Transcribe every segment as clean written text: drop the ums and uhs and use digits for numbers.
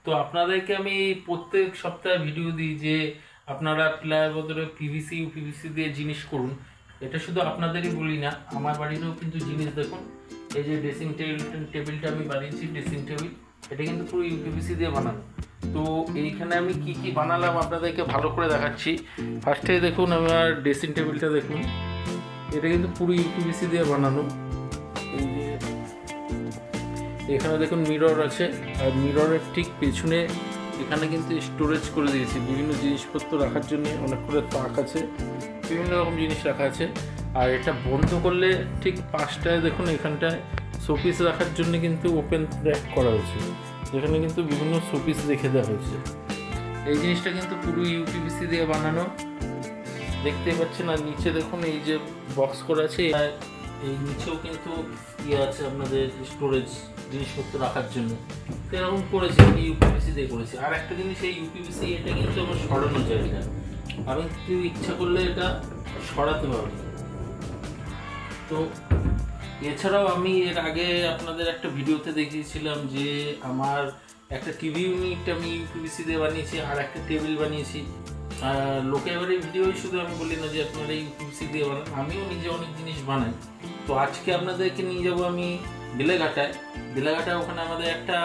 তো আপনাদেরকে আমি প্রত্যেক সপ্তাহে ভিডিও দিই যে আপনারা প্লায়ের বদলে পিভিসি ইউপিভিসি দিয়ে জিনিস করুন। এটা শুধু আপনাদেরই বলি না, আমার বাড়িরও কিন্তু জিনিস দেখুন, এই যে ড্রেসিং টেবিলটা আমি বানিয়েছি, ড্রেসিং টেবিল, এটা কিন্তু পুরো ইউপিভিসি দিয়ে বানানো। তো এইখানে আমি কি কি বানালাম আপনাদেরকে ভালো করে দেখাচ্ছি। ফার্স্টে দেখুন আমার ড্রেসিং টেবিলটা দেখুন, এটা কিন্তু পুরো ইউপিভিসি দিয়ে বানানো। এই যে এখানে দেখুন মিরর আছে, আর মিররের ঠিক পেছনে এখানে কিন্তু স্টোরেজ করে দিয়েছি বিভিন্ন জিনিসপত্র রাখার জন্য, অনেক করে তাক আছে, বিভিন্ন রকম জিনিস রাখা আছে। আর এটা বন্ধ করলে ঠিক পাশটায় দেখুন এখানটায় শোপিস রাখার জন্য কিন্তু ওপেন র্যাক করা হয়েছে, যেখানে কিন্তু বিভিন্ন শোপিস রেখে দেওয়া হয়েছে। এই জিনিসটা কিন্তু পুরো ইউপিভিসি দিয়ে বানানো, দেখতে পাচ্ছেন। আর নিচে দেখুন এই যে বক্স করা আছে, এই নিচেও কিন্তু ইয়ে আছে আপনাদের স্টোরেজ জিনিসপত্র রাখার জন্য। তো এরকম করেছি, আমি ইউপিভিসি দিয়ে করেছি। আর একটা জিনিস, এই ইউপিভিসি এটা কিন্তু আমার সরানো জায়গা, আমি কেউ ইচ্ছা করলে এটা সরাতে পারবো। তো এছাড়াও আমি এর আগে আপনাদের একটা ভিডিওতে দেখিয়েছিলাম যে আমার একটা টিভি ইউনিট আমি ইউপিভিসি দিয়ে বানিয়েছি, আর একটা টেবিল বানিয়েছি। লোকে এবারে ভিডিওই শুধু আমি বলি না যে আপনারা ইউপিভিসি দিয়ে বানান, আমিও নিজে অনেক জিনিস বানাই। তো আজকে আপনাদেরকে নিয়ে যাবো আমি বেলেঘাটায়। ওখানে আমাদের একটা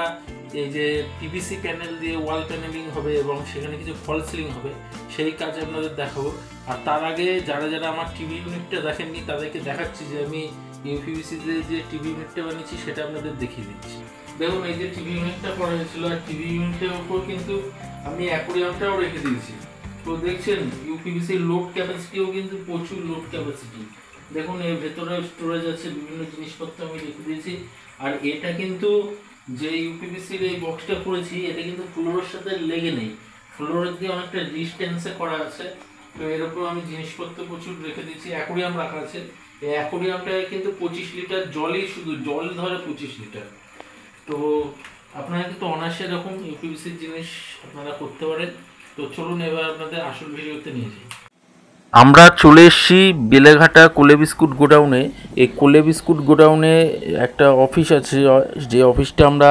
এই যে পিভিসি প্যানেল দিয়ে ওয়াল প্যানেলিং হবে এবং সেখানে কিছু ফল সিলিং হবে, সেই কাজ আপনাদের দেখাবো। আর তার আগে যারা যারা আমার টিভি ইউনিটটা দেখেননি তাদেরকে দেখাচ্ছি যে আমি ইউপিভিসি দিয়ে যে টিভি ইউনিটটা বানিয়েছি সেটা আপনাদের দেখিয়ে দিচ্ছি। দেখুন এই যে টিভি ইউনিটটা করা হয়েছিল, আর টিভি ইউনিটের উপর কিন্তু আমি অ্যাকোয়ারিয়ামটাও রেখে দিয়েছি। তো দেখছেন ইউপিভিসি লোড ক্যাপাসিটিও কিন্তু প্রচুর লোড ক্যাপাসিটি। দেখুন এর ভেতরে স্টোরেজ আছে, বিভিন্ন জিনিসপত্র আমি রেখে দিয়েছি। আর এটা কিন্তু যে ইউপিভিসির এই বক্সটা করেছি, এটা কিন্তু ফ্লোরের সাথে লেগে নেই, ফ্লোরের দিয়ে অনেকটা ডিস্টেন্সে করা আছে। তো এর উপর আমি জিনিসপত্র প্রচুর রেখে দিয়েছি। অ্যাকোয়ারিয়াম রাখা আছে, এই অ্যাকোয়ারিয়ামটায় কিন্তু 25 লিটার জলই, শুধু জল ধরে 25 লিটার। তো আপনারা কিন্তু অনায়াসে এরকম ইউপিভিসির জিনিস আপনারা করতে পারেন। তো চলুন এবার আপনাদের আসল ভিডিওতে নিয়ে যাই। আমরা চলে এসেছি বেলেঘাটা কোলে বিস্কুট গোডাউনে। এই কোলে বিস্কুট গোডাউনে একটা অফিস আছে, যে অফিসটা আমরা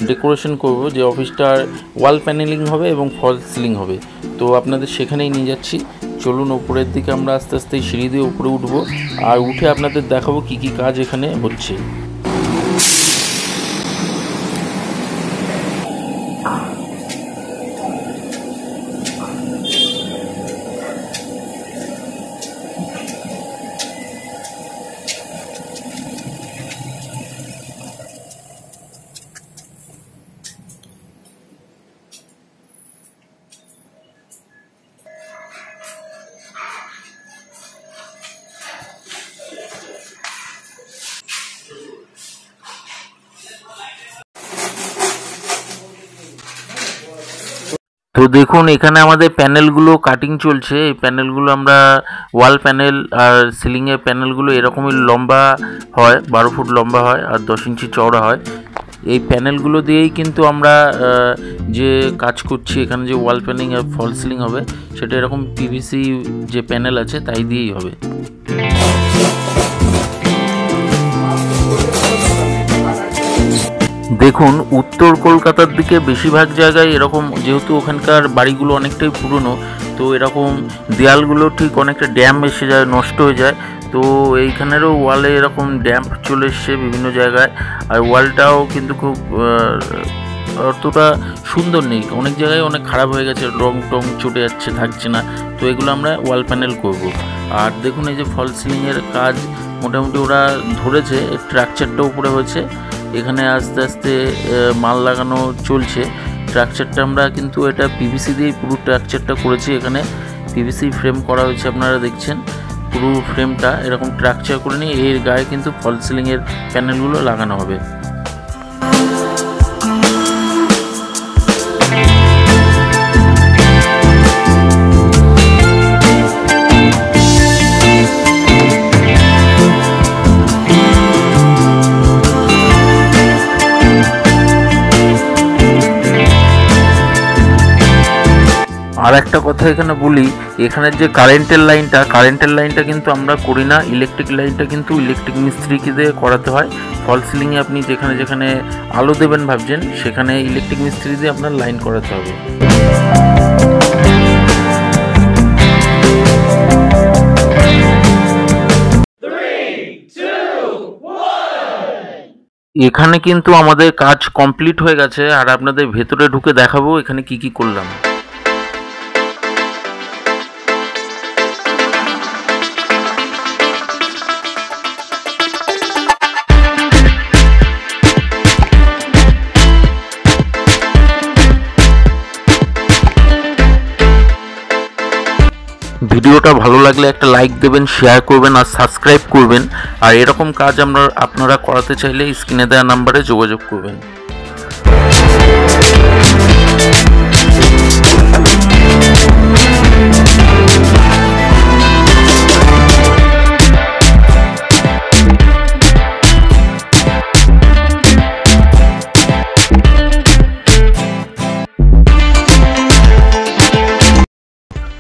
ডেকোরেশন করব, যে অফিসটার ওয়াল প্যানেলিং হবে এবং ফল সিলিং হবে। তো আপনাদের সেখানেই নিয়ে যাচ্ছি। চলুন উপরের দিকে আমরা আস্তে আস্তে সিঁড়ি দিয়ে উপরে উঠবো, আর উঠে আপনাদের দেখাবো কি কি কাজ এখানে হচ্ছে। তো দেখুন এখানে আমাদের প্যানেলগুলো কাটিং চলছে। এই প্যানেলগুলো আমরা ওয়াল প্যানেল আর সিলিংয়ের প্যানেলগুলো এরকমই লম্বা হয়, 12 ফুট লম্বা হয় আর 10 ইঞ্চি চওড়া হয়। এই প্যানেলগুলো দিয়েই কিন্তু আমরা যে কাজ করছি, এখানে যে ওয়াল প্যানেলিং আর ফল সিলিং হবে সেটা এরকম পিভিসি যে প্যানেল আছে তাই দিয়েই হবে। দেখুন উত্তর কলকাতার দিকে বেশিরভাগ জায়গায় এরকম, যেহেতু ওখানকার বাড়িগুলো অনেকটাই পুরনো, তো এরকম দেয়ালগুলো ঠিক অনেকটা ড্যাম্প এসে যায়, নষ্ট হয়ে যায়। তো এইখানেরও ওয়ালে এরকম ড্যাম্প চলে এসছে বিভিন্ন জায়গায়। আর ওয়ালটাও কিন্তু খুব অতটা সুন্দর নেই, অনেক জায়গায় অনেক খারাপ হয়ে গেছে, রং টং চটে যাচ্ছে, থাকছে না। তো এগুলো আমরা ওয়াল প্যানেল করব। আর দেখুন এই যে ফল সিলিংয়ের কাজ মোটামুটি ওরা ধরেছে, স্ট্রাকচারটা উপরে হয়েছে, এখানে আস্তে আস্তে মাল লাগানো চলছে। স্ট্রাকচারটা আমরা কিন্তু এটা পিভিসি দিয়ে পুরো স্ট্রাকচারটা করেছি, এখানে পিভিসি ফ্রেম করা হয়েছে, আপনারা দেখছেন পুরো ফ্রেমটা এরকম স্ট্রাকচার করে নিয়ে এর গায়ে কিন্তু ফল সিলিংয়ের প্যানেলগুলো লাগানো হবে। আর আর একটা কথা এখানে বলি, এখানের যে কারেন্টের লাইনটা কিন্তু আমরা করি না। ইলেকট্রিক লাইনটা কিন্তু ইলেকট্রিক মিস্ত্রিকে দিয়ে করাতে হয়। ফল সিলিংয়ে আপনি যেখানে যেখানে আলো দেবেন ভাবছেন, সেখানে ইলেকট্রিক মিস্ত্রি দিয়ে আপনার লাইন করাতে হবে। এখানে কিন্তু আমাদের কাজ কমপ্লিট হয়ে গেছে, আর আপনাদের ভেতরে ঢুকে দেখাবো এখানে কি কি করলাম। ভিডিওটা ভালো লাগলে একটা লাইক দেবেন, শেয়ার করবেন আর সাবস্ক্রাইব করবেন। আর এরকম কাজ আপনারা করাতে চাইলে স্ক্রিনে দেওয়া নাম্বারে যোগাযোগ করবেন।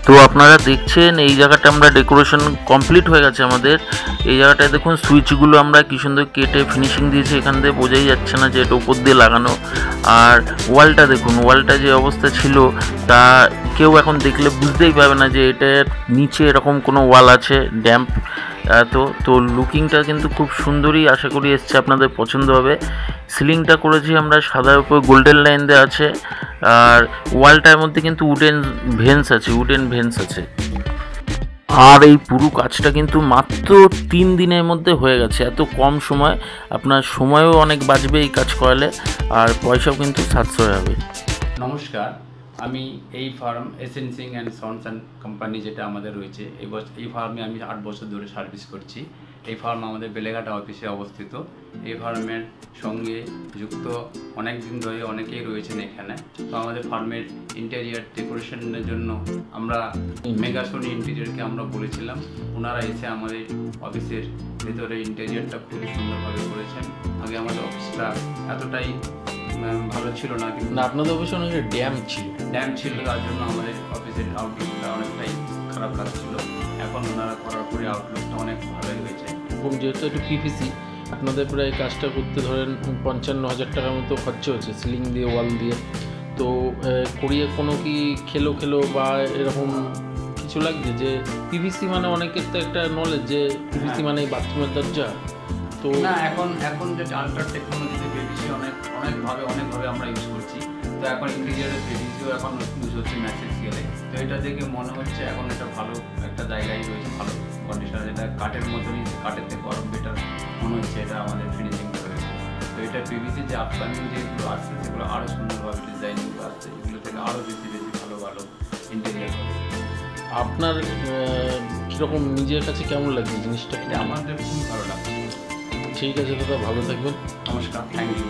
তো আপনারা দেখছেন এই জায়গাটা আমরা ডেকোরেশন কমপ্লিট হয়ে গেছে আমাদের। এই জায়গাটায় দেখুন সুইচগুলো আমরা কি সুন্দর কেটে ফিনিশিং দিয়েছি, এখান থেকে বোঝাই যাচ্ছে না যে এটা উপর দিয়ে লাগানো। আর ওয়ালটা দেখুন, ওয়ালটা যে অবস্থা ছিল তা কেউ এখন দেখলে বুঝতেই পারবে না যে এটার নিচে এরকম কোনো ওয়াল আছে ড্যাম্প। তো লুকিংটা কিন্তু খুব সুন্দরই আশা করি এসছে, আপনাদের পছন্দ হবে। সিলিংটা করেছি আমরা সাদার উপর গোল্ডেন লাইন দেওয়া আছে, আর ওয়ালটার মধ্যে কিন্তু উডেন ভেন্স আছে। আর এই পুরো কাজটা কিন্তু মাত্র 3 দিনের মধ্যে হয়ে গেছে। এত কম সময়, আপনার সময়ও অনেক বাঁচবে এই কাজ করালে, আর পয়সাও কিন্তু সাশ্রয় হবে। নমস্কার, আমি এই firm SN Singh and sons and company যেটা আমাদের রয়েছে, এই ফার্মে আমি 8 বছর ধরে সার্ভিস করছি। এই ফার্ম আমাদের বেলেঘাটা অফিসে অবস্থিত। এই ফার্মের সঙ্গে যুক্ত অনেক দিন ধরে অনেকেই রয়েছেন এখানে। তো আমাদের ফার্মের ইন্টেরিয়ার ডেকোরেশনের জন্য আমরা মেগাসোনি ইন্টেরিয়ারকে আমরা বলেছিলাম, ওনারা এসে আমাদের অফিসের ভেতরে ইন্টেরিয়ারটা খুবই সুন্দরভাবে করেছেন। আগে আমাদের অফিসটা এতটাই ভালো ছিল না, কিন্তু আপনাদের অফিসে অনেক ড্যাম ছিল, তার জন্য আমাদের অফিসের আউটলুকটা অনেকটাই খারাপ লাগছিল। এখন ওনারা করার পরে আউটলুকটা অনেক ভালোই হয়েছে। এবং যেহেতু একটু পিভিসি, আপনাদের প্রায় এই কাজটা করতে ধরেন 55,000 টাকার মতো খরচা হচ্ছে সিলিং দিয়ে, ওয়াল দিয়ে। তো করিয়ে কোনো কি খেলো বা এরকম কিছু লাগছে যে পিভিসি মানে অনেকের তো একটা নলেজ যে পিভিসি মানে বাথরুমের দরজা। তো না, এখন যে আল্ট্রা টেকনোলজিতে পিভিসি অনেকভাবে আমরা ইউজ করছি। তো এখন ইন্টেরিয়ারের পিভিসিও এখন ইউজ হচ্ছে ম্যাসিভ স্কেলে। তো এটা দেখে মনে হচ্ছে এখন এটা ভালো একটা জায়গায় রয়েছে, ভালো কন্ডিশনার, যেটা কাঠের মতনই, কাঠের থেকে আরও বেটার মনে হচ্ছে এটা আমাদের ফিনিশিংটা রয়েছে। তো এটা পিভিসি যে আপকামিং যেগুলো আসছে সেগুলো আরও সুন্দরভাবে ডিজাইনগুলো আসছে, এগুলো থেকে আরও বেশি ভালো ইন্টেরিয়ার হবে। আপনার কীরকম নিজের কাছে কেমন লাগছে জিনিসটা? এটা আমাদের খুবই ভালো লাগছে। ঠিক আছে দাদা, ভালো থাকবেন। নমস্কার, থ্যাংক ইউ।